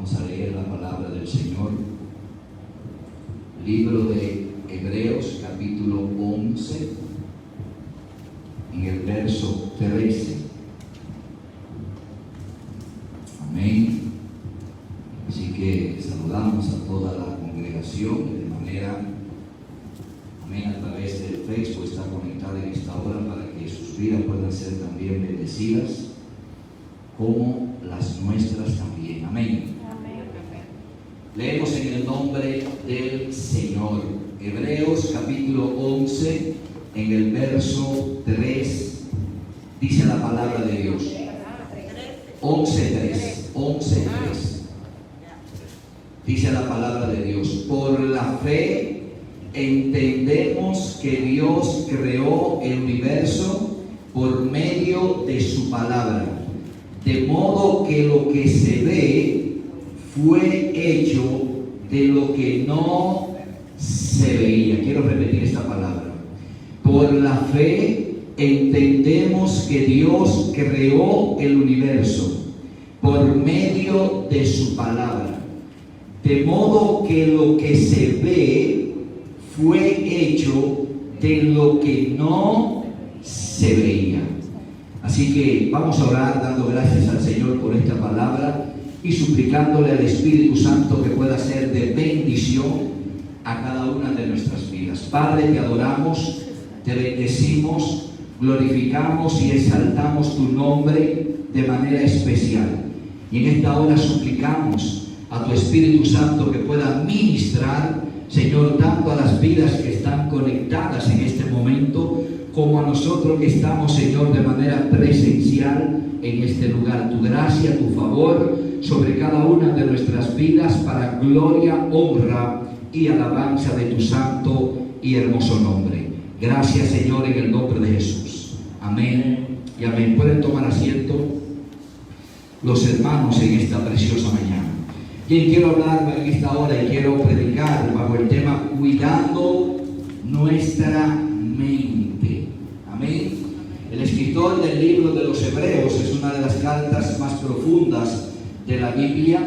Vamos a leer la palabra del Señor. Libro de Hebreos, capítulo 11, en el verso 13. Amén. Así que saludamos a toda la congregación de manera, amén, a través del Facebook está conectada en esta hora para que sus vidas puedan ser también bendecidas, como las nuestras también. Amén. Leemos en el nombre del Señor. Hebreos capítulo 11, en el verso 3, dice la palabra de Dios. 11:3. Dice la palabra de Dios: por la fe entendemos que Dios creó el universo por medio de su palabra, de modo que lo que se ve fue hecho de lo que no se veía. Quiero repetir esta palabra. Por la fe entendemos que Dios creó el universo por medio de su palabra, de modo que lo que se ve fue hecho de lo que no se veía. Así que vamos a orar dando gracias al Señor por esta palabra y suplicándole al Espíritu Santo que pueda ser de bendición a cada una de nuestras vidas. Padre, te adoramos, te bendecimos, glorificamos y exaltamos tu nombre de manera especial. Y en esta hora suplicamos a tu Espíritu Santo que pueda ministrar, Señor, tanto a las vidas que están conectadas en este momento, como a nosotros que estamos, Señor, de manera presencial en este lugar. Tu gracia, tu favor sobre cada una de nuestras vidas, para gloria, honra y alabanza de tu santo y hermoso nombre. Gracias, Señor, en el nombre de Jesús. Amén y amén. Pueden tomar asiento los hermanos en esta preciosa mañana. Quien quiero hablar en esta hora y quiero predicar bajo el tema cuidando nuestra mente. Amén. El escritor del libro de los Hebreos es una de las cartas más profundas de la Biblia.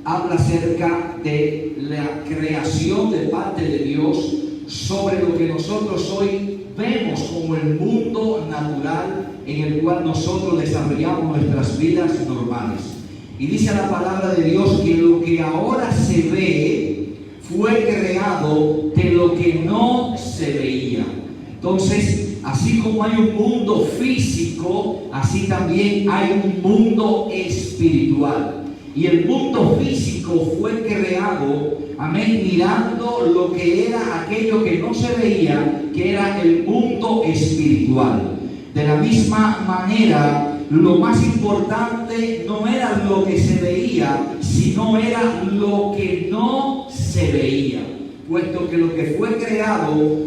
Habla acerca de la creación de parte de Dios sobre lo que nosotros hoy vemos como el mundo natural en el cual nosotros desarrollamos nuestras vidas normales. Y dice la palabra de Dios que lo que ahora se ve fue creado de lo que no se veía. Entonces, así como hay un mundo físico, así también hay un mundo espiritual. Y el mundo físico fue creado, amén, mirando lo que era aquello que no se veía, que era el mundo espiritual. De la misma manera, lo más importante no era lo que se veía, sino era lo que no se veía. Puesto que lo que fue creado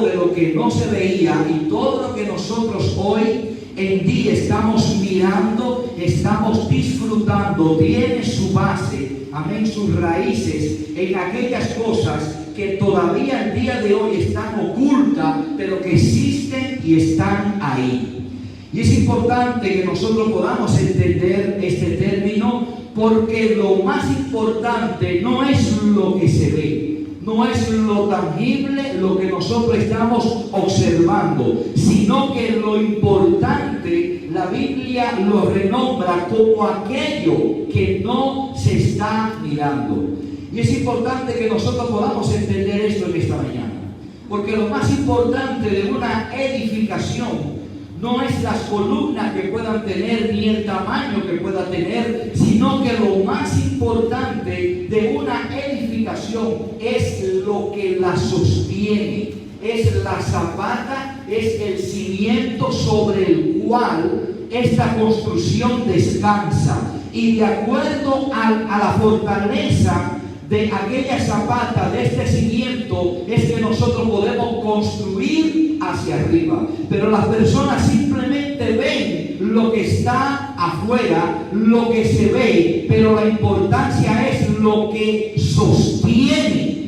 de lo que no se veía, y todo lo que nosotros hoy en día estamos mirando, estamos disfrutando, tiene su base, amén, sus raíces en aquellas cosas que todavía el día de hoy están ocultas, pero que existen y están ahí. Y es importante que nosotros podamos entender este término, porque lo más importante no es lo que se ve, no es lo tangible, lo que nosotros estamos observando, sino que lo importante, la Biblia lo renombra como aquello que no se está mirando. Y es importante que nosotros podamos entender esto en esta mañana, porque lo más importante de una edificación no es las columnas que puedan tener ni el tamaño que pueda tener, sino que lo más importante de una edificación es lo que la sostiene, es la zapata, es el cimiento sobre el cual esta construcción descansa. Y de acuerdo a la fortaleza de aquella zapata, de este cimiento, es que nosotros podemos construir hacia arriba. Pero las personas simplemente ven lo que está afuera, lo que se ve, pero la importancia es lo que sostiene.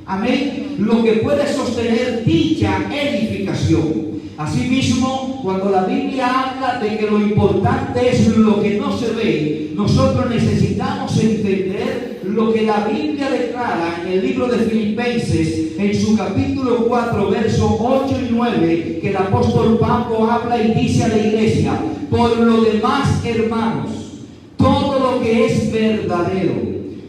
Amén. Lo que puede sostener dicha edificación. Asimismo, cuando la Biblia habla de que lo importante es lo que no se ve, nosotros necesitamos entender lo que la Biblia declara en el libro de Filipenses, en su capítulo 4, versos 8 y 9, que el apóstol Pablo habla y dice a la iglesia: por lo demás, hermanos, todo lo que es verdadero,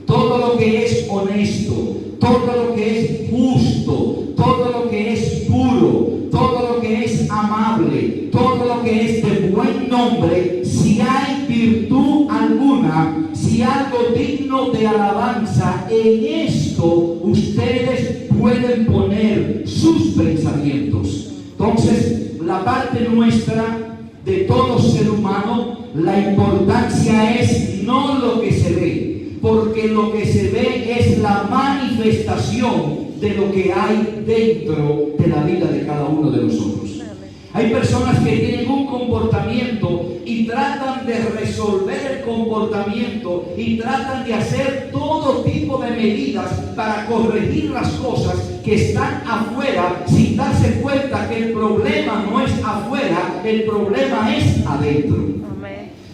todo lo que es honesto, todo lo que es justo, todo lo que es puro, todo lo que es amable, todo lo que es de buen nombre, si hay virtud alguna, si algo digno de alabanza, en esto ustedes pueden poner sus pensamientos. Entonces, la parte nuestra de todo ser humano, la importancia es no lo que se ve, porque lo que se ve es la manifestación de lo que hay dentro de la vida de cada uno de nosotros. Hay personas que tienen un comportamiento y tratan de resolver el comportamiento y tratan de hacer todo tipo de medidas para corregir las cosas que están afuera, sin darse cuenta que el problema no es afuera, el problema es adentro.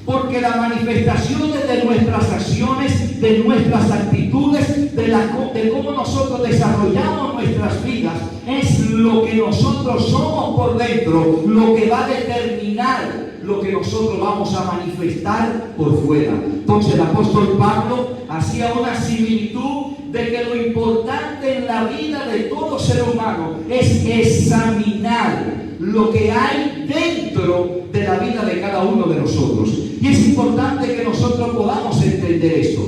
Porque las manifestaciones de nuestras acciones, de nuestras actitudes, de cómo nosotros desarrollamos nuestras vidas, es lo que nosotros somos por dentro, lo que va a determinar lo que nosotros vamos a manifestar por fuera. Entonces el apóstol Pablo hacía una similitud de que lo importante en la vida de todo ser humano es examinar lo que hay dentro de la vida de cada uno de nosotros. Y es importante que nosotros podamos entender esto,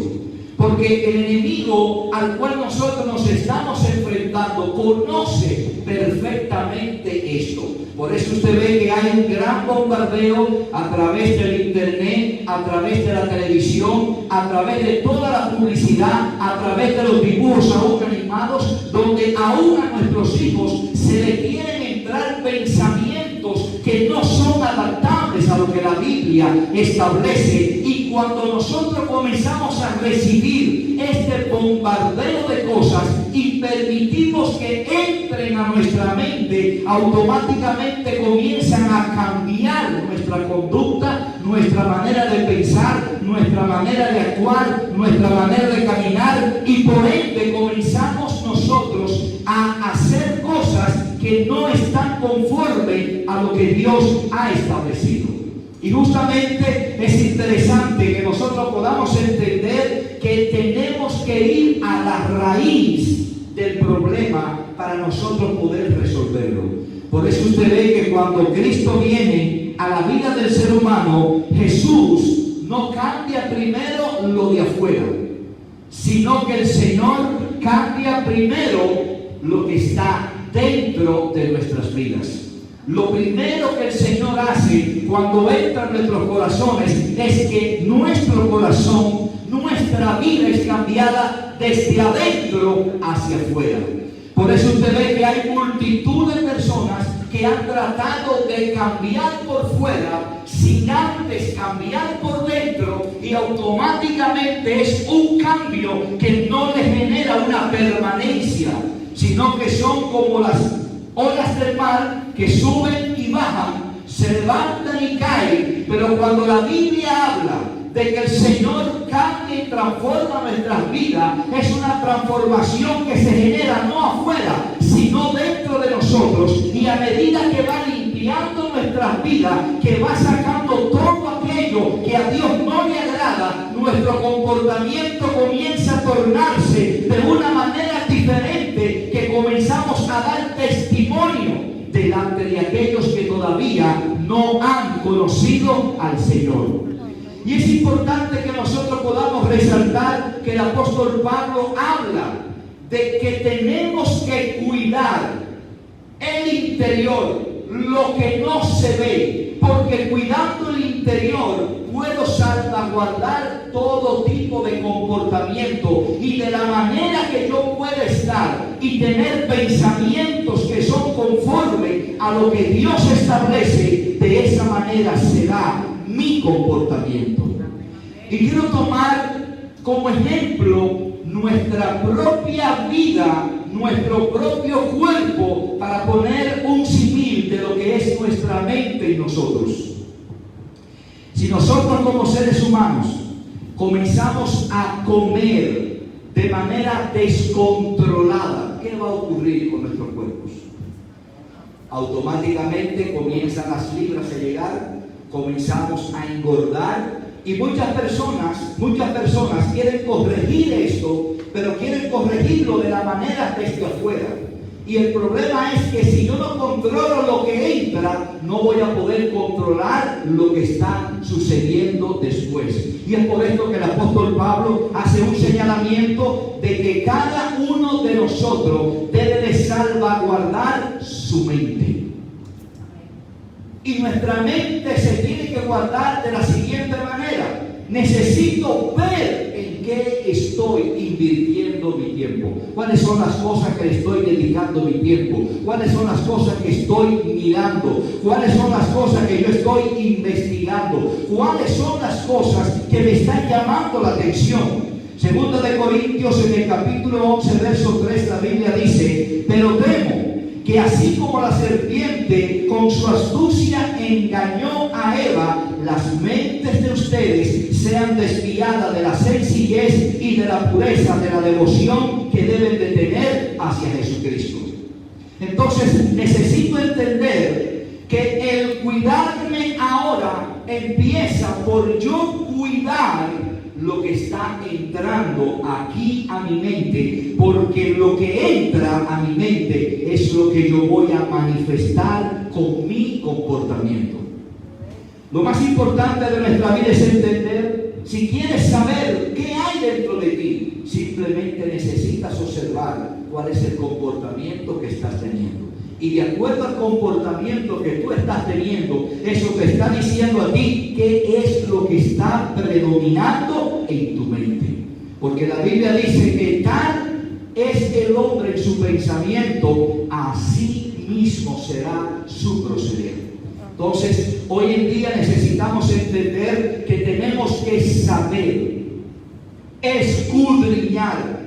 porque el enemigo al cual nosotros nos estamos enfrentando conoce perfectamente esto. Por eso usted ve que hay un gran bombardeo a través del internet, a través de la televisión, a través de toda la publicidad, a través de los dibujos aún animados, donde aún a nuestros hijos se le quieren entrar pensamientos que no son adaptables a lo que la Biblia establece. Y cuando nosotros comenzamos a recibir este bombardeo de cosas y permitimos que entren a nuestra mente, automáticamente comienzan a cambiar nuestra conducta, nuestra manera de pensar, nuestra manera de actuar, nuestra manera de caminar, y por ende comenzamos nosotros a hacer cosas que no están conforme a lo que Dios ha establecido. Y justamente es interesante que nosotros podamos entender que tenemos que ir a la raíz del problema para nosotros poder resolverlo. Por eso usted ve que cuando Cristo viene a la vida del ser humano, Jesús no cambia primero lo de afuera, sino que el Señor cambia primero lo que está dentro de nuestras vidas. Lo primero que el Señor hace cuando entra en nuestros corazones es que nuestro corazón, nuestra vida es cambiada desde adentro hacia afuera. Por eso usted ve que hay multitud de personas que han tratado de cambiar por fuera sin antes cambiar por dentro, y automáticamente es un cambio que no le genera una permanencia, sino que son como las olas del mar que suben y bajan, se levantan y caen. Pero cuando la Biblia habla de que el Señor cambia y transforma nuestras vidas, es una transformación que se genera no afuera, sino dentro de nosotros. Y a medida que va limpiando nuestras vidas, que va sacando todo aquello que a Dios no le agrada, nuestro comportamiento comienza a tornarse de una manera diferente, que comenzamos a dar testimonio delante de aquellos que todavía no han conocido al Señor. Y es importante que nosotros podamos resaltar que el apóstol Pablo habla de que tenemos que cuidar el interior, lo que no se ve, porque cuidando el interior puedo salvaguardar todo tipo de comportamiento, y de la manera que yo pueda estar y tener pensamientos que son conforme a lo que Dios establece, de esa manera será mi comportamiento. Y quiero tomar como ejemplo nuestra propia vida, nuestro propio cuerpo, para poner un símil de lo que es nuestra mente y nosotros. Si nosotros como seres humanos comenzamos a comer de manera descontrolada, ¿qué va a ocurrir con nuestros cuerpos? Automáticamente comienzan las libras a llegar, comenzamos a engordar, y muchas personas quieren corregir esto, pero quieren corregirlo de la manera desde afuera. Y el problema es que si yo no controlo lo que entra, no voy a poder controlar lo que está sucediendo después. Y es por esto que el apóstol Pablo hace un señalamiento de que cada uno de nosotros debe de salvaguardar su mente. Y nuestra mente se tiene que guardar de la siguiente manera: necesito ver en qué estoy invirtiendo mi tiempo. ¿Cuáles son las cosas que le estoy dedicando mi tiempo? ¿Cuáles son las cosas que estoy mirando? ¿Cuáles son las cosas que yo estoy investigando? ¿Cuáles son las cosas que me están llamando la atención? Segunda de Corintios, en el capítulo 11, verso 3, la Biblia dice: pero temo que así como la serpiente con su astucia engañó a Eva, las mentes de ustedes sean desviadas de la sencillez y de la pureza de la devoción que deben de tener hacia Jesucristo. Entonces necesito entender que el cuidarme ahora empieza por yo cuidar lo que está entrando aquí a mi mente, porque lo que entra a mi mente es lo que yo voy a manifestar con mi comportamiento. Lo más importante de nuestra vida es entender, si quieres saber qué hay dentro de ti, simplemente necesitas observar cuál es el comportamiento que estás teniendo. Y de acuerdo al comportamiento que tú estás teniendo, eso te está diciendo a ti qué es lo que está predominando en tu mente. Porque la Biblia dice que tal es el hombre en su pensamiento, así mismo será su proceder. Entonces, hoy en día necesitamos entender que tenemos que saber, escudriñar,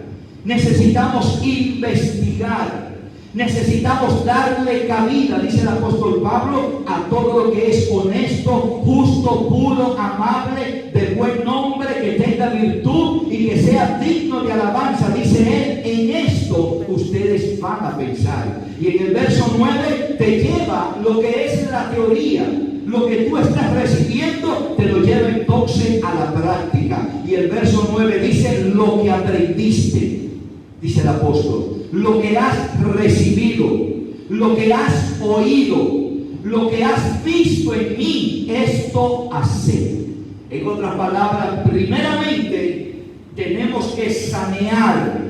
necesitamos investigar. Necesitamos darle cabida, dice el apóstol Pablo, a todo lo que es honesto, justo, puro, amable, de buen nombre, que tenga virtud y que sea digno de alabanza. Dice él: en esto ustedes van a pensar. Y en el verso 9 te lleva lo que es la teoría. Lo que tú estás recibiendo te lo lleva entonces a la práctica. Y el verso 9 dice: lo que aprendiste, dice el apóstol, lo que has recibido, lo que has oído, lo que has visto en mí, esto haced. En otras palabras, primeramente tenemos que sanear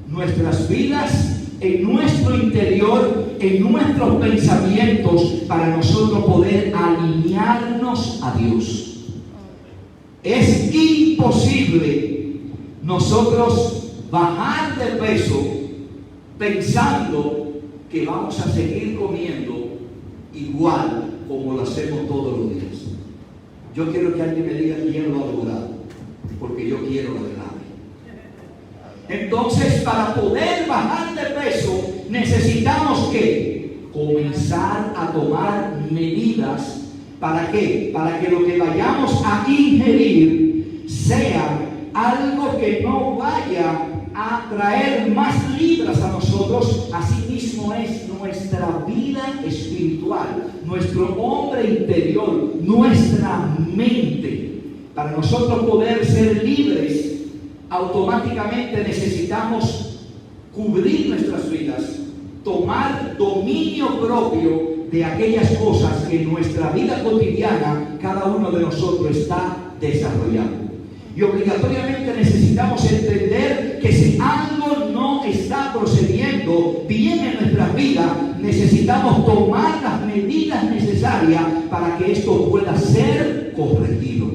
nuestras vidas en nuestro interior, en nuestros pensamientos, para nosotros poder alinearnos a Dios. Es imposible nosotros bajar de peso pensando que vamos a seguir comiendo igual como lo hacemos todos los días. Yo quiero que alguien me diga quién lo ha logrado, porque yo quiero lograrlo. Entonces, para poder bajar de peso, necesitamos que comenzar a tomar medidas. ¿Para qué? Para que lo que vayamos a ingerir sea algo que no vaya a traer más libras a nosotros. Así mismo es nuestra vida espiritual, nuestro hombre interior, nuestra mente. Para nosotros poder ser libres, automáticamente necesitamos cubrir nuestras vidas, tomar dominio propio de aquellas cosas que en nuestra vida cotidiana cada uno de nosotros está desarrollando. Y obligatoriamente necesitamos entender que si algo no está procediendo bien en nuestras vidas, necesitamos tomar las medidas necesarias para que esto pueda ser corregido.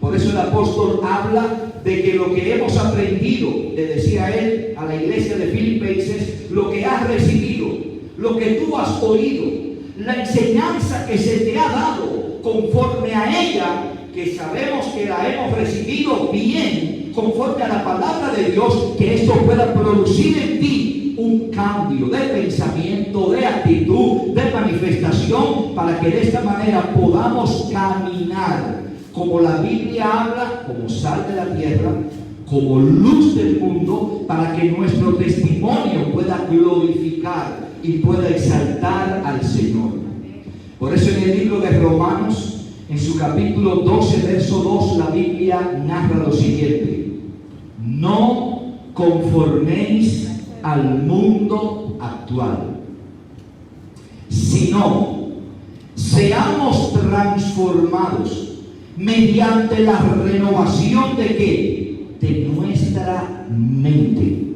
Por eso el apóstol habla de que lo que hemos aprendido, le decía él a la iglesia de Filipenses, lo que has recibido, lo que tú has oído, la enseñanza que se te ha dado, conforme a ella, que sabemos que la hemos recibido bien, conforme a la palabra de Dios, que esto pueda producir en ti un cambio de pensamiento, de actitud, de manifestación, para que de esta manera podamos caminar como la Biblia habla, como sal de la tierra, como luz del mundo, para que nuestro testimonio pueda glorificar y pueda exaltar al Señor. Por eso en el libro de Romanos, en su capítulo 12, verso 2, la Biblia narra lo siguiente: no conforméis al mundo actual, sino seamos transformados mediante la renovación de ¿qué? De nuestra mente.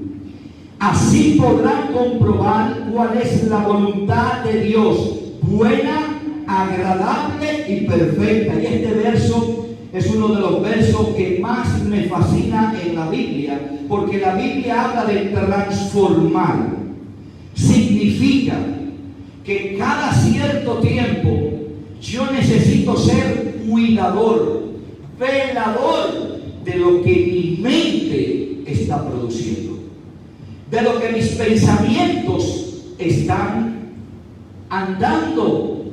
Así podrán comprobar cuál es la voluntad de Dios, buena, agradable y perfecta. Y este verso es uno de los versos que más me fascina en la Biblia, porque la Biblia habla de transformar. Significa que cada cierto tiempo yo necesito ser cuidador, velador de lo que mi mente está produciendo, de lo que mis pensamientos están andando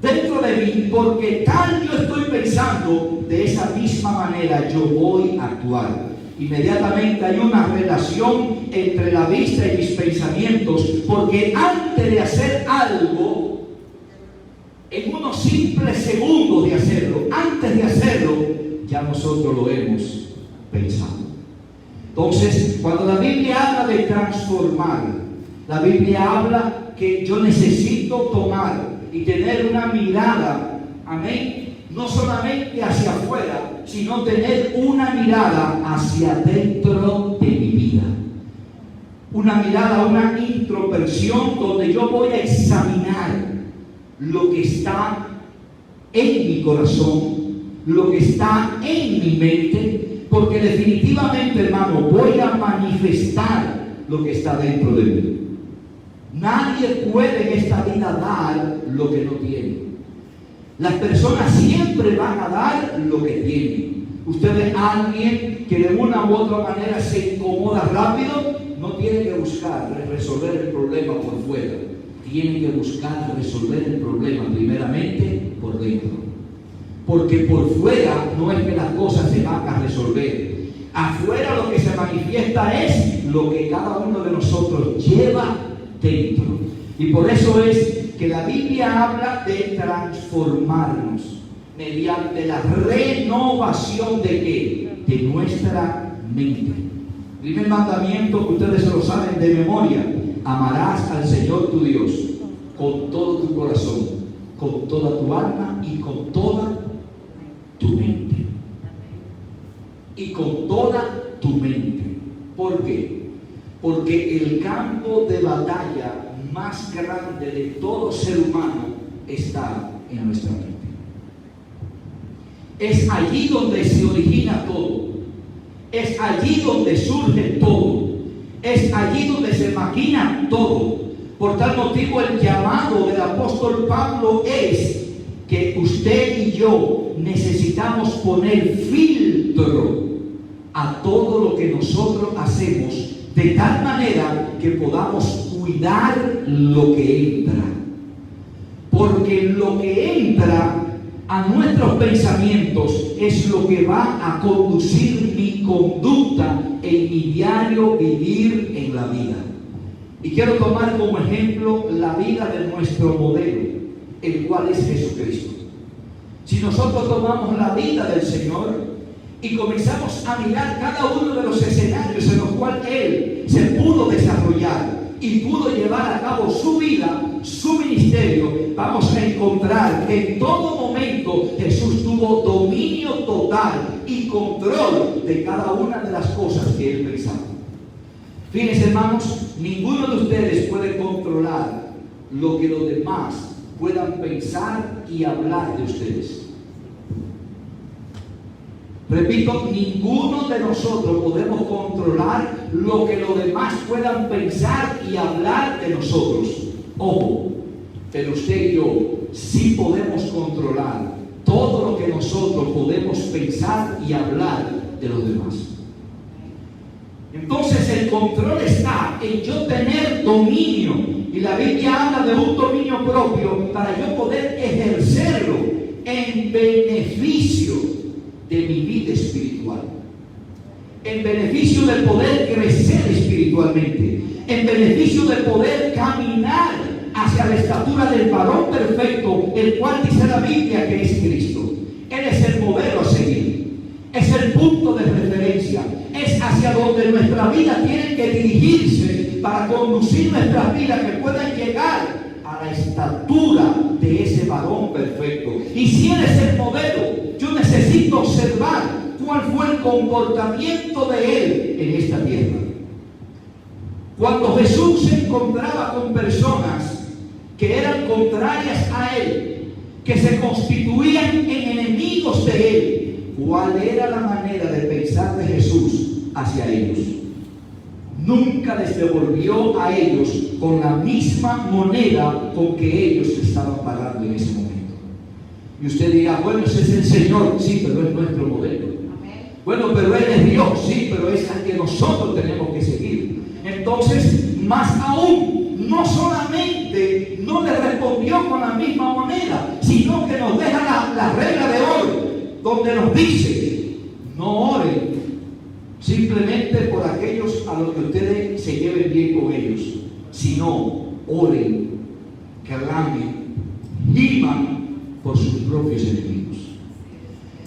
dentro de mí, porque tal yo estoy pensando, de esa misma manera yo voy a actuar. Inmediatamente hay una relación entre la vista y mis pensamientos, porque antes de hacer algo, en unos simples segundos de hacerlo, antes de hacerlo, ya nosotros lo hemos pensado. Entonces, cuando la Biblia habla de transformar, la Biblia habla que yo necesito tomar y tener una mirada, amén, no solamente hacia afuera, sino tener una mirada hacia dentro de mi vida. Una mirada, una introspección donde yo voy a examinar lo que está en mi corazón, lo que está en mi mente, porque definitivamente, hermano, voy a manifestar lo que está dentro de mí. Nadie puede en esta vida dar lo que no tiene. Las personas siempre van a dar lo que tienen. Usted ve a alguien que de una u otra manera se incomoda rápido, no tiene que buscar resolver el problema por fuera. Tiene que buscar resolver el problema primeramente por dentro. Porque por fuera no es que las cosas se van a resolver. Afuera lo que se manifiesta es lo que cada uno de nosotros lleva dentro. Y por eso es que la Biblia habla de transformarnos mediante la renovación de ¿qué? De nuestra mente. Primer mandamiento que ustedes lo saben de memoria: amarás al Señor tu Dios con todo tu corazón, con toda tu alma y con toda tu mente. Y con toda tu mente. ¿Por qué? Porque el campo de batalla más grande de todo ser humano está en nuestra mente. Es allí donde se origina todo. Es allí donde surge todo. Es allí donde se maquina todo. Por tal motivo, el llamado del apóstol Pablo es que usted y yo necesitamos poner filtro a todo lo que nosotros hacemos, de tal manera que podamos cuidar lo que entra. Porque lo que entra a nuestros pensamientos es lo que va a conducir mi conducta en mi diario vivir en la vida. Y quiero tomar como ejemplo la vida de nuestro modelo, el cual es Jesucristo. Si nosotros tomamos la vida del Señor y comenzamos a mirar cada uno de los escenarios en los cuales Él se pudo desarrollar y pudo llevar a cabo su vida, su ministerio, vamos a encontrar que en todo momento Jesús tuvo dominio total y control de cada una de las cosas que Él pensaba. Fíjense, hermanos, ninguno de ustedes puede controlar lo que los demás puedan pensar y hablar de ustedes. Repito, ninguno de nosotros podemos controlar lo que los demás puedan pensar y hablar de nosotros. Ojo, pero usted y yo sí podemos controlar todo lo que nosotros podemos pensar y hablar de los demás. Entonces el control está en yo tener dominio. Y la Biblia habla de un dominio propio para yo poder ejercerlo en beneficio de mi vida espiritual. En beneficio de poder crecer espiritualmente. En beneficio de poder caminar hacia la estatura del varón perfecto, el cual dice la Biblia que es Cristo. Él es el modelo a seguir. Es el punto de referencia. Es hacia donde nuestra vida tiene que dirigirse para conducir nuestras vidas que puedan llegar a la estatura de ese varón perfecto. Y si Él es el modelo, yo necesito observar cuál fue el comportamiento de Él en esta tierra. Cuando Jesús se encontraba con personas que eran contrarias a Él, que se constituían en enemigos de Él, ¿cuál era la manera de pensar de Jesús hacia ellos? Nunca les devolvió a ellos con la misma moneda con que ellos estaban pagando en ese momento. Y usted dirá, bueno, ese es el Señor, sí, pero es nuestro modelo. Bueno, pero Él es Dios, sí, pero es al que nosotros tenemos que seguir. Entonces, más aún, no solamente no le respondió con la misma moneda, sino que nos deja la regla de oro, donde nos dice, no oren simplemente por aquellos a los que ustedes se lleven bien con ellos, sino oren, clamen, giman por sus propios enemigos.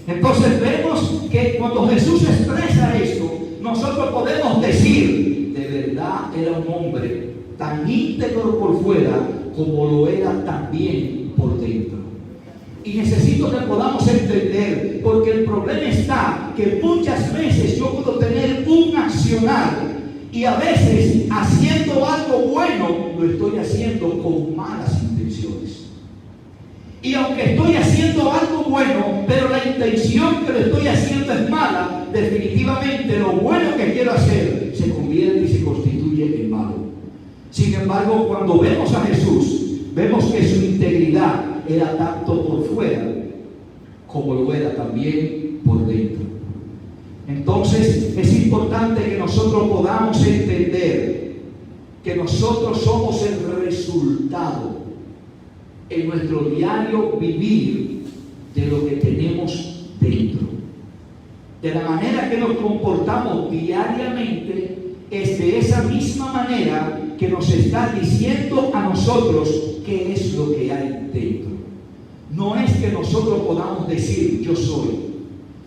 Entonces vemos que cuando Jesús expresa esto, nosotros podemos decir, de verdad era un hombre tan íntegro por fuera como lo era también por dentro. Y necesito que podamos entender, porque el problema está que muchas veces yo puedo tener un accionar y a veces haciendo algo bueno lo estoy haciendo con malas intenciones. Y aunque estoy haciendo algo bueno, pero la intención que lo estoy haciendo es mala, definitivamente lo bueno que quiero hacer se convierte y se constituye en malo. Sin embargo, cuando vemos a Jesús, vemos que su integridad era tanto por fuera como lo era también por dentro. Entonces es importante que nosotros podamos entender que nosotros somos el resultado en nuestro diario vivir de lo que tenemos dentro. De la manera que nos comportamos diariamente es de esa misma manera que nos está diciendo a nosotros qué es lo que hay dentro. No es que nosotros podamos decir yo soy,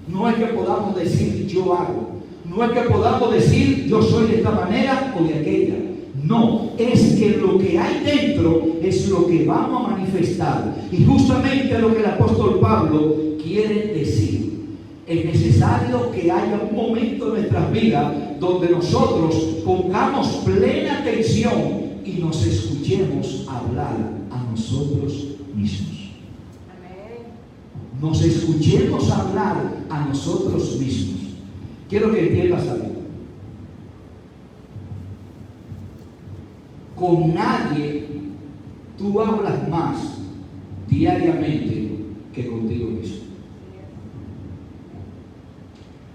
no es que podamos decir yo hago, no es que podamos decir yo soy de esta manera o de aquella. No, es que lo que hay dentro es lo que vamos a manifestar. Y justamente lo que el apóstol Pablo quiere decir. Es necesario que haya un momento en nuestras vidas donde nosotros pongamos plena atención y nos escuchemos hablar a nosotros mismos. Nos escuchemos hablar a nosotros mismos. Quiero que entiendas algo. Con nadie tú hablas más diariamente que contigo mismo.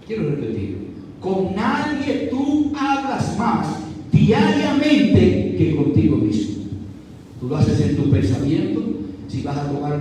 Quiero repetir. Con nadie tú hablas más diariamente que contigo mismo. Tú lo haces en tu pensamiento. Si vas a tomar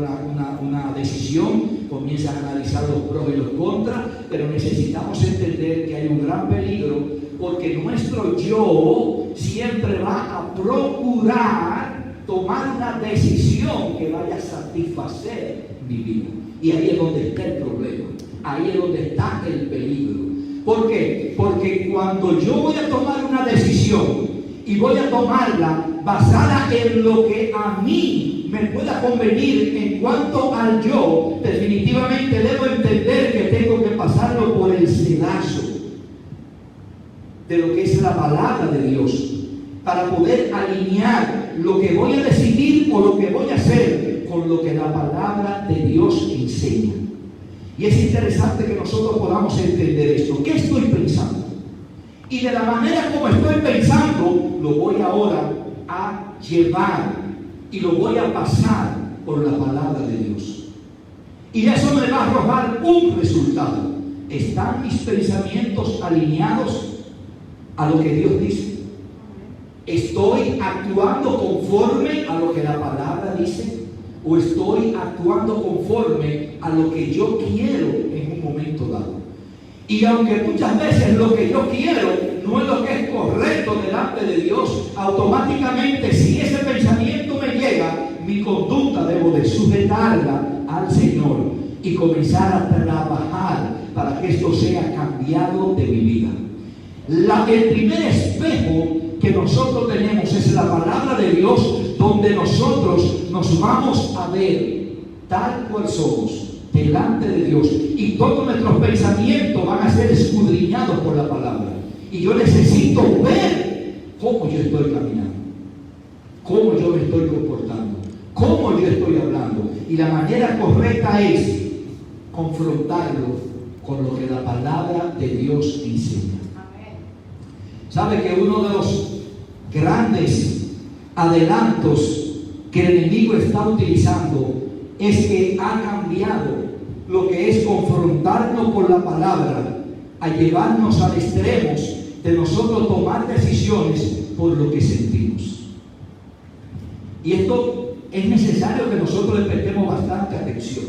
una decisión, comienzas a analizar los pros y los contras, pero necesitamos entender que hay un gran peligro, porque nuestro yo siempre va a procurar tomar una decisión que vaya a satisfacer mi vida. Y ahí es donde está el problema, ahí es donde está el peligro. ¿Por qué? Porque cuando yo voy a tomar una decisión y voy a tomarla basada en lo que a mí me pueda convenir en cuanto al yo, definitivamente debo entender que tengo que pasarlo por el cedazo de lo que es la palabra de Dios, para poder alinear lo que voy a decidir o lo que voy a hacer con lo que la palabra de Dios enseña. Y es interesante que nosotros podamos entender esto. ¿Qué estoy pensando? Y de la manera como estoy pensando, lo voy ahora a llevar y lo voy a pasar por la palabra de Dios. Y eso me va a arrojar un resultado. ¿Están mis pensamientos alineados a lo que Dios dice? ¿Estoy actuando conforme a lo que la palabra dice? ¿O estoy actuando conforme a lo que yo quiero en un momento dado? Y aunque muchas veces lo que yo quiero no es lo que es correcto delante de Dios, automáticamente si ese pensamiento me llega, mi conducta debo de sujetarla al Señor y comenzar a trabajar para que esto sea cambiado de mi vida. El primer espejo que nosotros tenemos es la palabra de Dios, donde nosotros nos vamos a ver tal cual somos delante de Dios, y todos nuestros pensamientos van a ser escudriñados por la palabra. Y yo necesito ver cómo yo estoy caminando, cómo yo me estoy comportando, cómo yo estoy hablando. Y la manera correcta es confrontarlo con lo que la palabra de Dios enseña. ¿Sabe que uno de los grandes adelantos que el enemigo está utilizando es que ha cambiado lo que es confrontarnos con la palabra a llevarnos al extremo de nosotros tomar decisiones por lo que sentimos? Y esto es necesario que nosotros le prestemos bastante atención,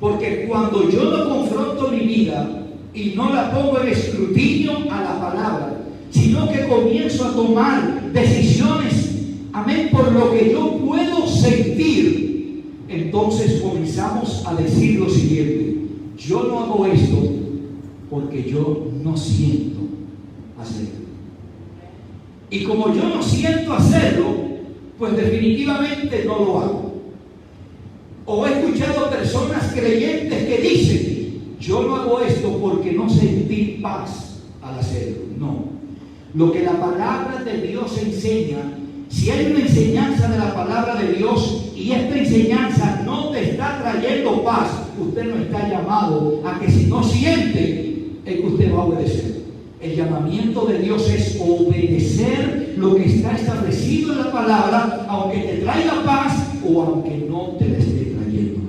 porque cuando yo no confronto mi vida y no la pongo en escrutinio a la palabra, sino que comienzo a tomar decisiones, amén, por lo que yo puedo sentir, entonces comenzamos a decir lo siguiente: yo no hago esto porque yo no siento hacerlo. Y como yo no siento hacerlo, pues definitivamente no lo hago. O he escuchado personas creyentes que dicen: yo no hago esto porque no sentí paz al hacerlo. No. Lo que la palabra de Dios enseña, si hay una enseñanza de la palabra de Dios y esta enseñanza no te está trayendo paz, usted no está llamado a que si no siente, es que usted va a obedecer. El llamamiento de Dios es obedecer lo que está establecido en la palabra, aunque te traiga paz o aunque no te la esté trayendo.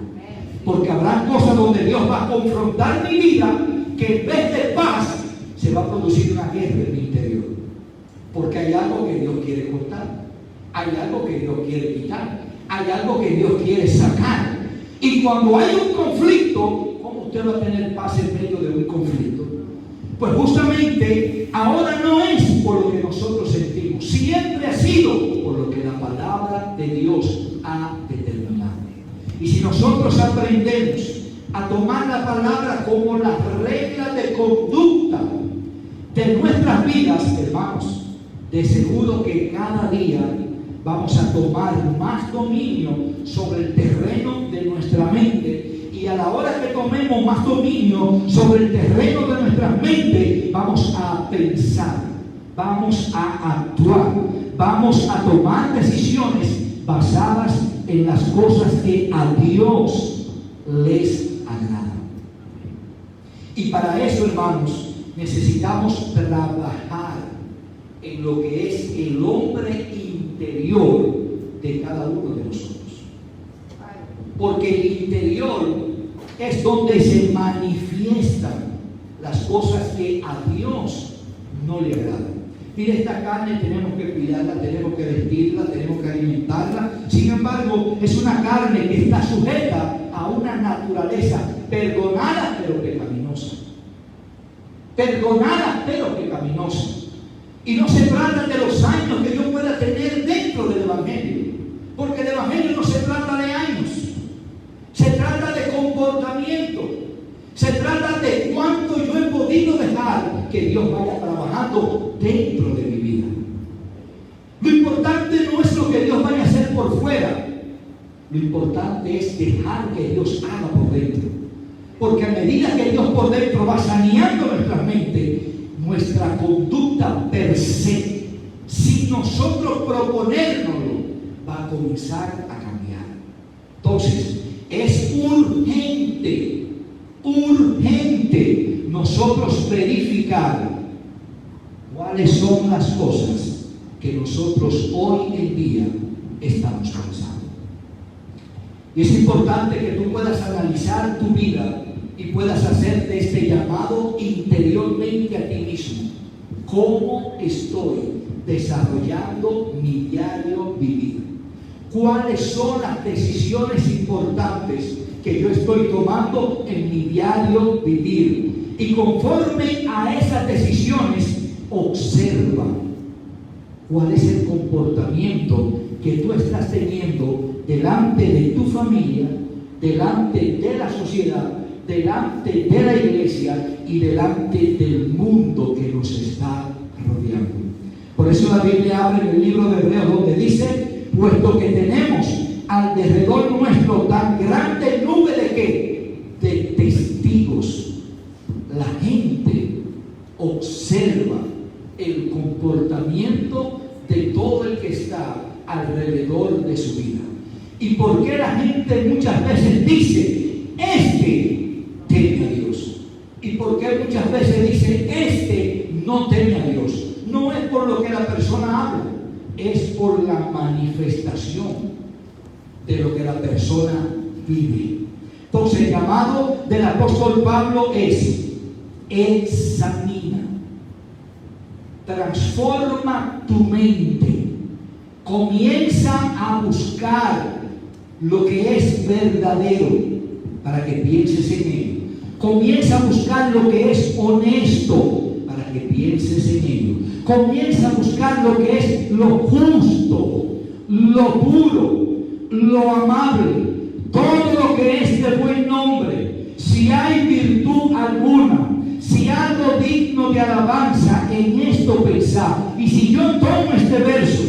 Porque habrá cosas donde Dios va a confrontar mi vida, que en vez de paz se va a producir una guerra en mi interior. Porque hay algo que Dios quiere cortar, hay algo que Dios quiere quitar, hay algo que Dios quiere sacar. Y cuando hay un conflicto, ¿cómo usted va a tener paz en medio de un conflicto? Pues justamente ahora no es por lo que nosotros sentimos, siempre ha sido por lo que la palabra de Dios ha determinado. Y si nosotros aprendemos a tomar la palabra como la regla de conducta de nuestras vidas, hermanos, de seguro que cada día vamos a tomar más dominio sobre el terreno de nuestra mente, y a la hora que tomemos más dominio sobre el terreno de nuestra mente, vamos a pensar, vamos a actuar, vamos a tomar decisiones basadas en las cosas que a Dios les agradan. Y para eso, hermanos, necesitamos trabajar en lo que es el hombre interior de cada uno de nosotros. Porque el interior es donde se manifiestan las cosas que a Dios no le agradan. Mire, esta carne tenemos que cuidarla, tenemos que vestirla, tenemos que alimentarla. Sin embargo, es una carne que está sujeta a una naturaleza perdonada pero pecaminosa. Perdonada pero pecaminosa. Y no se trata de los años que yo pueda tener dentro del Evangelio, porque el Evangelio no se trata de años, se trata de comportamiento, se trata de cuánto yo he podido dejar que Dios vaya trabajando dentro de mi vida. Lo importante no es lo que Dios vaya a hacer por fuera, lo importante es dejar que Dios haga por dentro, porque a medida que Dios por dentro va saneando nuestra mente, nuestra conducta per se, sin nosotros proponérnoslo, va a comenzar a cambiar. Entonces, es urgente nosotros verificar cuáles son las cosas que nosotros hoy en día estamos pensando. Y es importante que tú puedas analizar tu vida y puedas hacerte este llamado interiormente a ti mismo. ¿Cómo estoy desarrollando mi diario vivir? ¿Cuáles son las decisiones importantes que yo estoy tomando en mi diario vivir? Y conforme a esas decisiones, observa cuál es el comportamiento que tú estás teniendo delante de tu familia, delante de la sociedad, delante de la iglesia y delante del mundo que nos está rodeando. Por eso la Biblia habla en el libro de Hebreos donde dice: puesto que tenemos alrededor nuestro tan grande nube de ¿qué? De testigos. La gente observa el comportamiento de todo el que está alrededor de su vida. ¿Y por qué la gente muchas veces dice: este teme a Dios? ¿Y por qué muchas veces dice: este no teme a Dios? No es por lo que la persona habla, es por la manifestación de lo que la persona vive. Entonces el llamado del apóstol Pablo es: examina, transforma tu mente, comienza a buscar lo que es verdadero para que pienses en ello. Comienza a buscar lo que es honesto para que pienses en ello. Comienza a buscar lo que es lo justo, lo puro, lo amable, todo lo que es de buen nombre. Si hay virtud alguna, si algo digno de alabanza, en esto pensar. Y si yo tomo este verso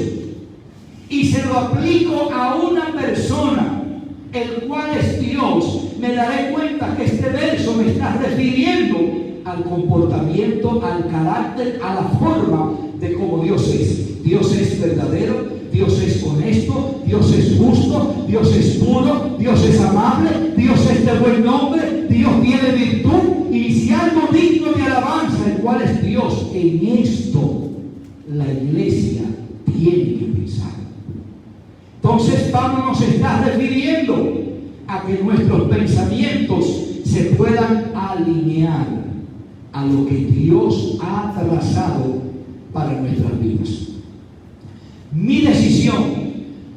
y se lo aplico a una persona, el cual es Dios, me daré cuenta que este verso me está refiriendo al comportamiento, al carácter, a la forma de cómo Dios es. Dios es verdadero, Dios es honesto, Dios es justo, Dios es puro, Dios es amable, Dios es de buen nombre, Dios tiene virtud. Y si algo digno de alabanza, el cual es Dios, en esto la iglesia tiene que pensar. Entonces Pablo nos está refiriendo a que nuestros pensamientos se puedan alinear a lo que Dios ha trazado para nuestras vidas. Mi decisión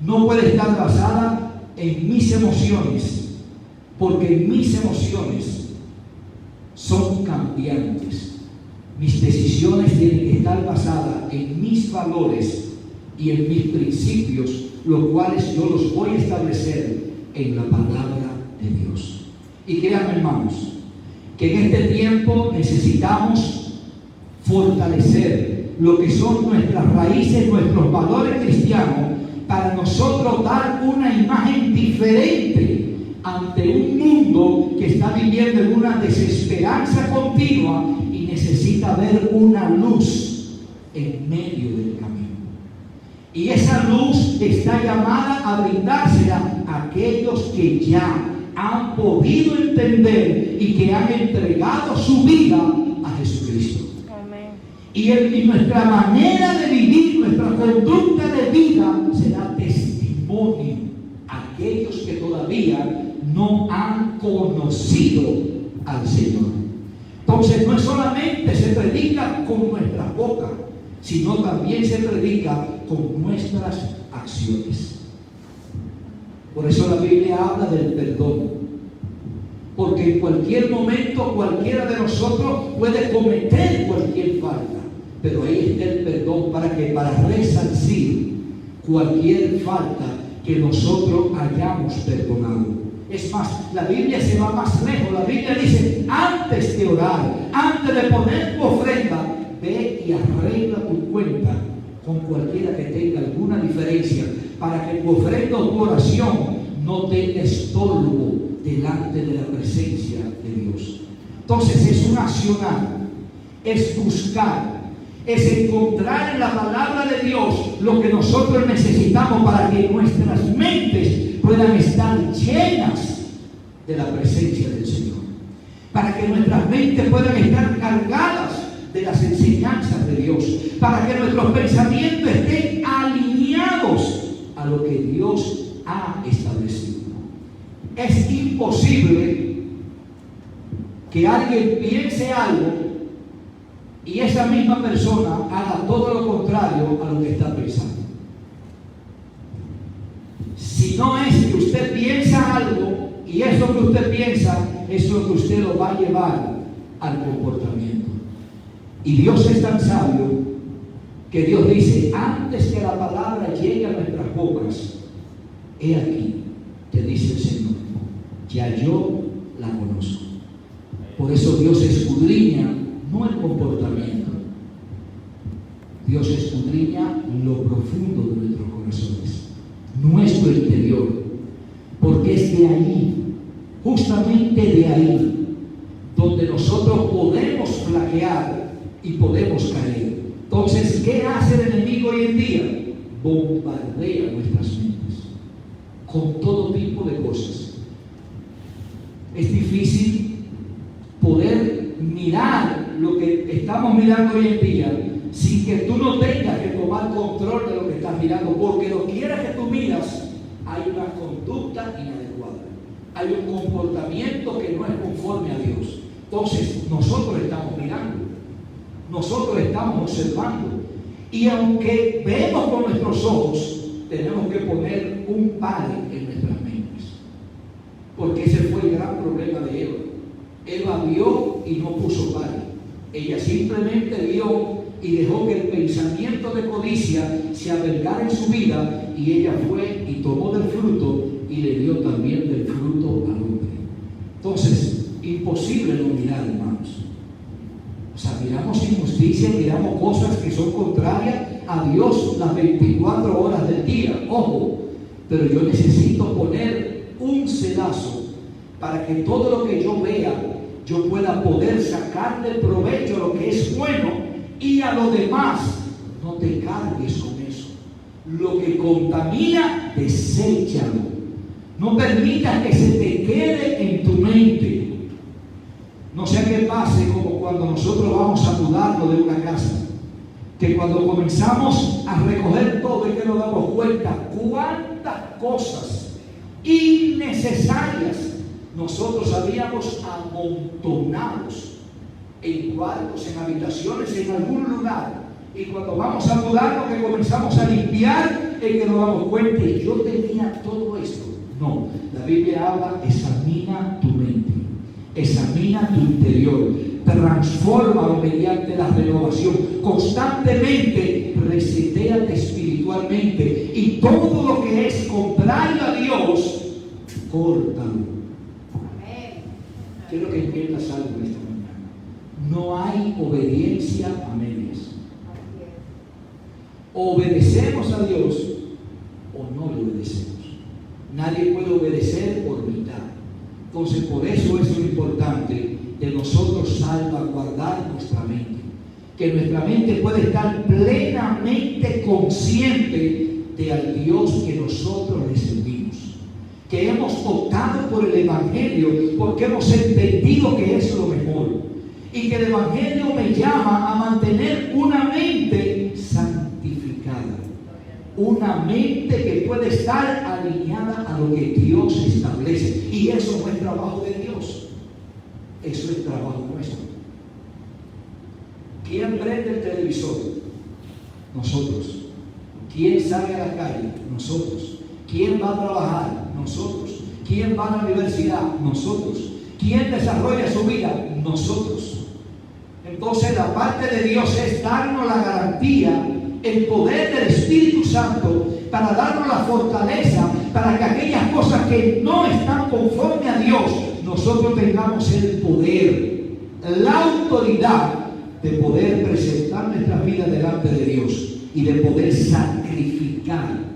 no puede estar basada en mis emociones, porque mis emociones son cambiantes. Mis decisiones tienen que estar basadas en mis valores y en mis principios, los cuales yo los voy a establecer en la palabra de Dios. Y créanme, hermanos, que en este tiempo necesitamos fortalecer lo que son nuestras raíces, nuestros valores cristianos, para nosotros dar una imagen diferente ante un mundo que está viviendo en una desesperanza continua y necesita ver una luz en medio del camino. Y esa luz está llamada a brindársela a aquellos que ya han podido entender y que han entregado su vida a Jesucristo. Amén. Y nuestra manera de vivir, nuestra conducta de vida será testimonio a aquellos que todavía no han conocido al Señor. Entonces no solamente se predica con nuestra boca, sino también se predica con nuestras acciones. Por eso la Biblia habla del perdón, porque en cualquier momento cualquiera de nosotros puede cometer cualquier falta, pero ahí está el perdón para resarcir cualquier falta que nosotros hayamos perdonado. Es más, la Biblia se va más lejos. La Biblia dice: antes de orar, antes de poner tu ofrenda, ve y arregla tu cuenta con cualquiera que tenga alguna diferencia, para que tu ofrenda o tu oración no tenga estorbo delante de la presencia de Dios. Entonces es un accionar, es buscar, es encontrar en la palabra de Dios lo que nosotros necesitamos para que nuestras mentes puedan estar llenas de la presencia del Señor, para que nuestras mentes puedan estar cargadas de las enseñanzas de Dios, para que nuestros pensamientos estén alineados a lo que Dios ha establecido. Es imposible que alguien piense algo y esa misma persona haga todo lo contrario a lo que está pensando. Si no es que usted piensa algo y eso que usted piensa es lo que usted lo va a llevar al comportamiento. Y Dios es tan sabio que Dios dice, antes que la palabra llegue a nuestras bocas, he aquí, te dice el Señor, ya yo la conozco. Por eso Dios escudriña no el comportamiento, Dios escudriña lo profundo de nuestros corazones, nuestro interior, porque es de ahí, justamente de ahí, donde nosotros podemos flaquear y podemos caer. Entonces, ¿qué hace el enemigo hoy en día? Bombardea nuestras mentes con todo tipo de cosas. Es difícil poder mirar lo que estamos mirando hoy en día sin que tú no tengas que tomar control de lo que estás mirando, porque lo quiera que tú miras, hay una conducta inadecuada, hay un comportamiento que no es conforme a Dios. Entonces, nosotros estamos mirando, nosotros estamos observando, y aunque vemos con nuestros ojos, tenemos que poner un pare en nuestras mentes, porque ese fue el gran problema de Eva. Eva vio y no puso pare. Ella simplemente vio y dejó que el pensamiento de codicia se albergara en su vida, y ella fue y tomó del fruto y le dio también del fruto al hombre. Entonces, imposible no mirar, hermanos. O sea, miramos injusticia, miramos cosas que son contrarias a Dios las 24 horas del día. Ojo, pero yo necesito poner un sedazo para que todo lo que yo vea, yo pueda poder sacar del provecho lo que es bueno, y a lo demás no te cargues con eso. Lo que contamina, deséchalo. No permitas que se te quede en tu mente. No sea que pase como cuando nosotros vamos a mudarnos de una casa, que cuando comenzamos a recoger todo es que nos damos cuenta cuántas cosas innecesarias nosotros habíamos amontonados en cuartos, en habitaciones, en algún lugar. Y cuando vamos a mudarnos, que comenzamos a limpiar, es que nos damos cuenta, y yo tenía todo esto. No, la Biblia habla, examina tu mente, examina tu interior, transfórmalo mediante la renovación, constantemente resetéate espiritualmente, y todo lo que es contrario a Dios, córtalo. Quiero que entiendas algo en esta mañana. No hay obediencia a medias. O obedecemos a Dios o no le obedecemos. Nadie puede obedecer por mitad. Entonces, por eso es lo importante de nosotros salvaguardar nuestra mente. Que nuestra mente pueda estar plenamente consciente de al Dios que nosotros le servimos. Que hemos optado por el Evangelio porque hemos entendido que es lo mejor. Y que el Evangelio me llama a mantener una mente santificada. Una mente que puede estar alineada a lo que Dios establece. Y eso no es trabajo de Dios. Eso es trabajo nuestro. ¿Quién prende el televisor? Nosotros. ¿Quién sale a la calle? Nosotros. ¿Quién va a trabajar? Nosotros. ¿Quién va a la universidad? Nosotros. ¿Quién desarrolla su vida? Nosotros. Entonces la parte de Dios es darnos la garantía, el poder del Espíritu Santo, para darnos la fortaleza, para que aquellas cosas que no están conforme a Dios, nosotros tengamos el poder, la autoridad de poder presentar nuestras vidas delante de Dios y de poder sacrificar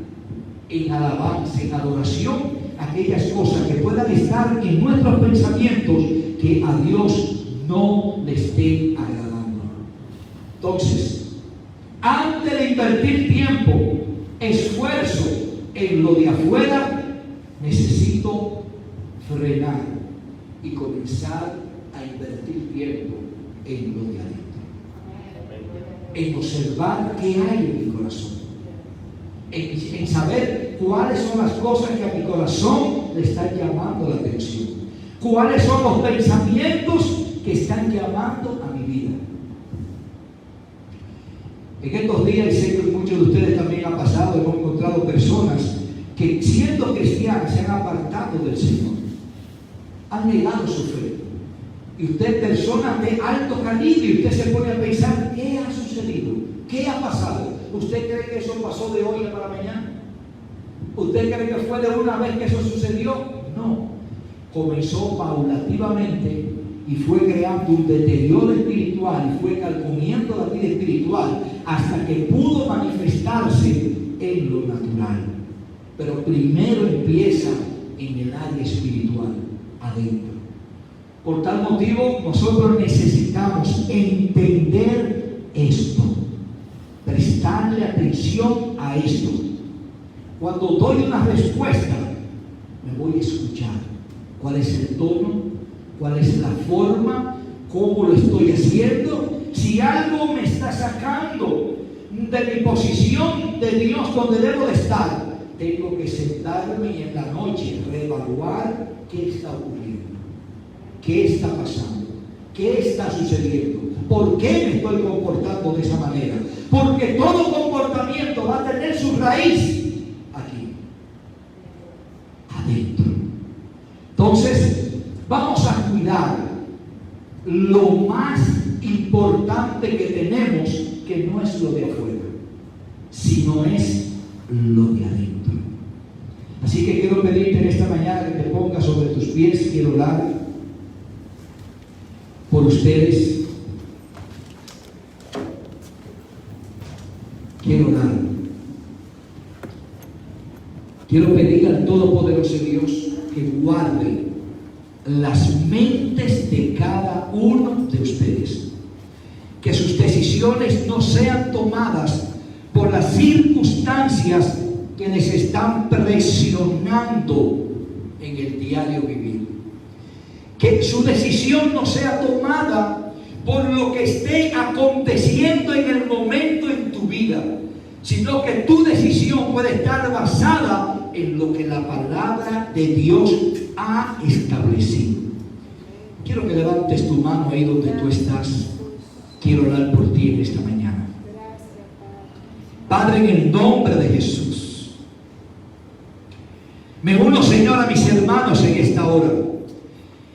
en alabanza, en adoración, aquellas cosas que puedan estar en nuestros pensamientos que a Dios no le estén agradando. Entonces, antes de invertir tiempo, esfuerzo en lo de afuera, necesito frenar y comenzar a invertir tiempo en lo de adentro. En observar qué hay en mi corazón. En saber cuáles son las cosas que a mi corazón le están llamando la atención. Cuáles son los pensamientos que están llamando a mi vida. En estos días, y sé que muchos de ustedes también han pasado, hemos encontrado personas que siendo cristianas se han apartado del Señor, han negado su fe. Y usted, personas de alto calibre, y usted se pone a pensar, ¿qué ha sucedido? ¿Qué ha pasado? ¿Usted cree que eso pasó de hoy para mañana? ¿Usted cree que fue de una vez que eso sucedió? No. Comenzó paulativamente y fue creando un deterioro espiritual y fue calcomiendo la vida espiritual hasta que pudo manifestarse en lo natural. Pero primero empieza en el área espiritual, adentro. Por tal motivo, nosotros necesitamos entender esto, prestarle atención a esto. Cuando doy una respuesta, me voy a escuchar. ¿Cuál es el tono? ¿Cuál es la forma? ¿Cómo lo estoy haciendo? Si algo me está sacando de mi posición de Dios donde debo de estar, tengo que sentarme y en la noche reevaluar qué está ocurriendo, qué está pasando, qué está sucediendo, por qué me estoy comportando de esa manera. Porque todo comportamiento va a tener su raíz aquí, adentro. Entonces, vamos a cuidar lo más importante que tenemos, que no es lo de afuera, sino es lo de adentro. Así que quiero pedirte en esta mañana que te pongas sobre tus pies. Quiero orar por ustedes. Quiero orar. Quiero pedir al Todopoderoso Dios que guarde las mentes de cada uno de ustedes. Que sus decisiones no sean tomadas por las circunstancias que les están presionando en el diario vivir. Que su decisión no sea tomada por lo que esté aconteciendo en el momento en tu vida, sino que tu decisión puede estar basada en lo que la palabra de Dios ha establecido. Quiero que levantes tu mano ahí donde tú estás. Quiero orar por ti en esta mañana. Padre, en el nombre de Jesús, me uno, Señor, a mis hermanos en esta hora.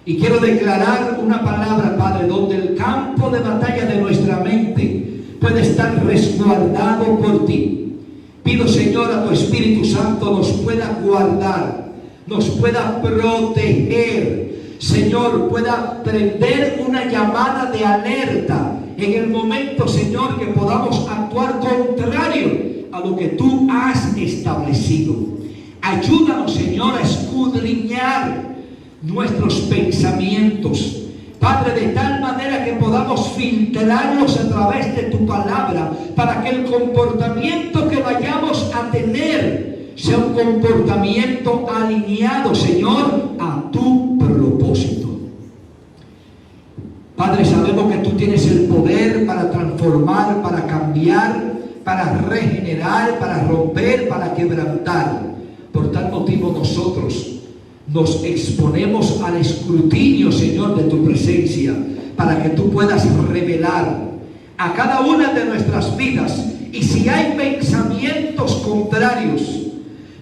Y quiero declarar una palabra, Padre, donde el campo de batalla de nuestra mente puede estar resguardado por ti. Pido, Señor, a tu Espíritu Santo nos pueda guardar, nos pueda proteger. Señor, pueda prender una llamada de alerta en el momento, Señor, que podamos actuar contrario a lo que tú has establecido. Ayúdanos, Señor, a escudriñar nuestros pensamientos, Padre, de tal manera que podamos filtrarlos a través de tu palabra, para que el comportamiento que vayamos a tener sea un comportamiento alineado, Señor, a tu propósito. Padre, sabemos que tú tienes el poder para transformar, para cambiar, para regenerar, para romper, para quebrantar. Por tal motivo nosotros nos exponemos al escrutinio, Señor, de tu presencia, para que tú puedas revelar a cada una de nuestras vidas. Y si hay pensamientos contrarios,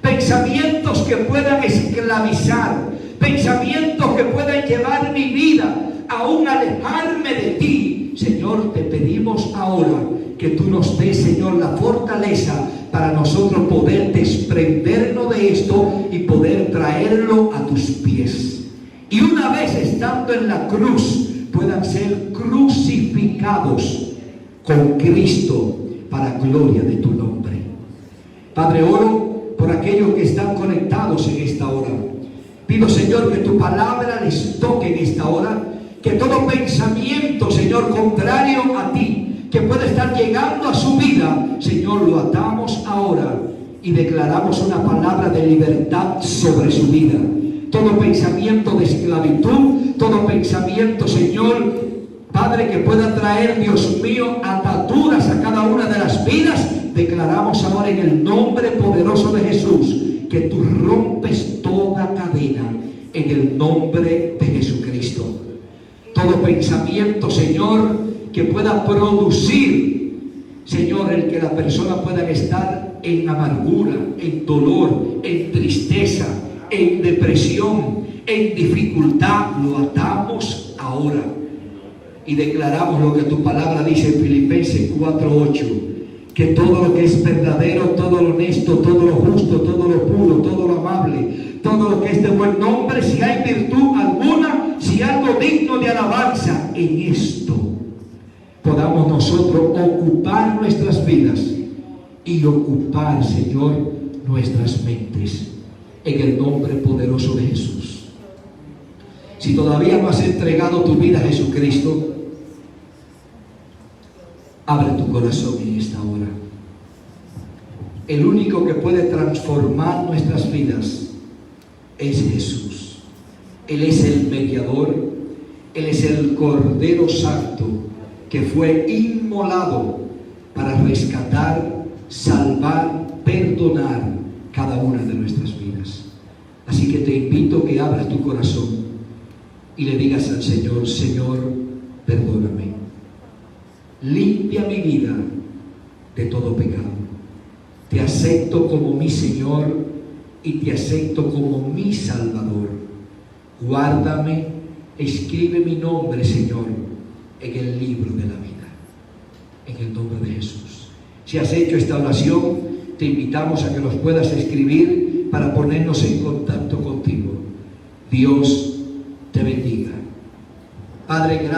pensamientos que puedan esclavizar, pensamientos que puedan llevar mi vida a un alejarme de ti, Señor, te pedimos ahora que tú nos des, Señor, la fortaleza para nosotros poder desprendernos de esto y poder traerlo a tus pies. Y una vez estando en la cruz, puedan ser crucificados con Cristo para gloria de tu nombre. Padre, oro por aquellos que están conectados en esta hora. Pido, Señor, que tu palabra les toque en esta hora, que todo pensamiento, Señor, contrario a ti, que puede estar llegando a su vida, Señor, lo atamos ahora y declaramos una palabra de libertad sobre su vida. Todo pensamiento de esclavitud, todo pensamiento, Señor, Padre, que pueda traer, Dios mío, ataduras a cada una de las vidas, declaramos ahora en el nombre poderoso de Jesús que tú rompes toda cadena en el nombre de Jesucristo. Todo pensamiento, Señor, que pueda producir Señor, el que la persona pueda estar en amargura, en dolor, en tristeza, en depresión, en dificultad, lo atamos ahora. Y declaramos lo que tu palabra dice en Filipenses 4:8, que todo lo que es verdadero, todo lo honesto, todo lo justo, todo lo puro, todo lo amable, todo lo que es de buen nombre, si hay virtud alguna, si algo digno de alabanza, en esto podamos nosotros ocupar nuestras vidas y ocupar, Señor, nuestras mentes, en el nombre poderoso de Jesús. Si todavía no has entregado tu vida a Jesucristo, abre tu corazón en esta hora. El único que puede transformar nuestras vidas es Jesús. Él es el mediador, Él es el Cordero Santo que fue inmolado para rescatar, salvar, perdonar cada una de nuestras vidas. Así que te invito a que abras tu corazón y le digas al Señor: Señor, perdóname. Limpia mi vida de todo pecado. Te acepto como mi Señor y te acepto como mi Salvador. Guárdame, escribe mi nombre, Señor, en el libro de la vida. En el nombre de Jesús. Si has hecho esta oración, te invitamos a que nos puedas escribir para ponernos en contacto contigo. Dios te bendiga. Padre, gracias.